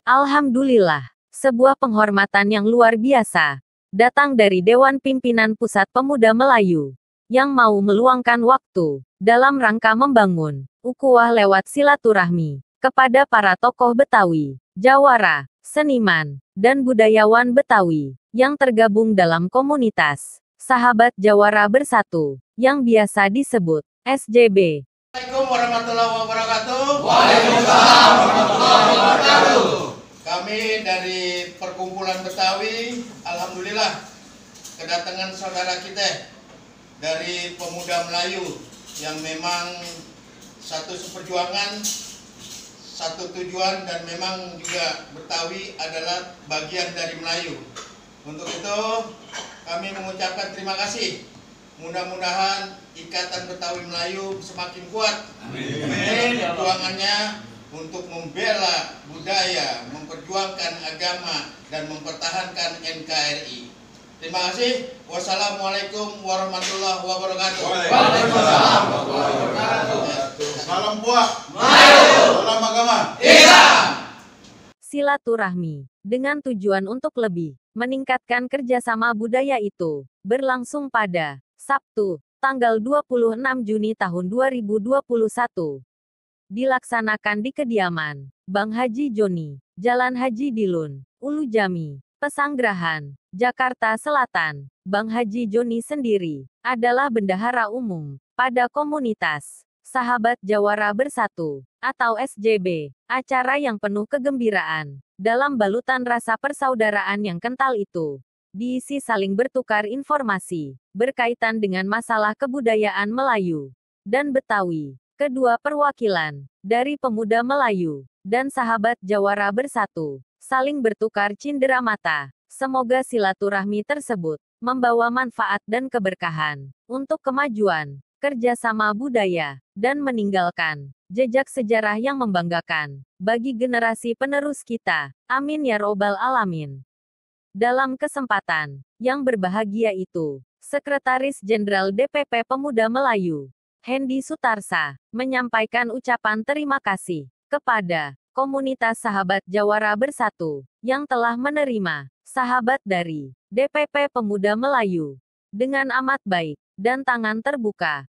Alhamdulillah, sebuah penghormatan yang luar biasa datang dari Dewan Pimpinan Pusat Pemuda Melayu yang mau meluangkan waktu dalam rangka membangun ukhuwah lewat silaturahmi kepada para tokoh Betawi, jawara, seniman, dan budayawan Betawi yang tergabung dalam komunitas Sahabat Jawara Bersatu yang biasa disebut SJB. Assalamualaikum warahmatullahi wabarakatuh. Waalaikumsalam warahmatullahi wabarakatuh. Kami dari Perkumpulan Betawi, alhamdulillah kedatangan saudara kita dari Pemuda Melayu yang memang satu seperjuangan, satu tujuan, dan memang juga Betawi adalah bagian dari Melayu. Untuk itu kami mengucapkan terima kasih. Mudah-mudahan ikatan Betawi Melayu semakin kuat. Amin. Perjuangannya untuk membela budaya, memperjuangkan agama, dan mempertahankan NKRI. Terima kasih. Wassalamualaikum warahmatullahi wabarakatuh. Waalaikumsalam warahmatullahi wabarakatuh. Salam puak. Melayu. Salam agama. Islam. Silaturahmi dengan tujuan untuk lebih meningkatkan kerjasama budaya itu berlangsung pada Sabtu, tanggal 26 Juni tahun 2021. Dilaksanakan di kediaman Bang Haji Joni, Jalan Haji Dilun, Ulu Jami, Pesanggerahan, Jakarta Selatan. Bang Haji Joni sendiri adalah bendahara umum pada komunitas Sahabat Jawara Bersatu atau SJB. Acara yang penuh kegembiraan dalam balutan rasa persaudaraan yang kental itu diisi saling bertukar informasi berkaitan dengan masalah kebudayaan Melayu dan Betawi. Kedua perwakilan dari Pemuda Melayu dan Sahabat Jawara Bersatu saling bertukar cindera mata. Semoga silaturahmi tersebut membawa manfaat dan keberkahan untuk kemajuan kerjasama budaya dan meninggalkan jejak sejarah yang membanggakan bagi generasi penerus kita. Amin ya robbal alamin. Dalam kesempatan yang berbahagia itu, Sekretaris Jenderal DPP Pemuda Melayu, Hendy Sutarsa, menyampaikan ucapan terima kasih kepada komunitas Sahabat Jawara Bersatu yang telah menerima sahabat dari DPP Pemuda Melayu dengan amat baik dan tangan terbuka.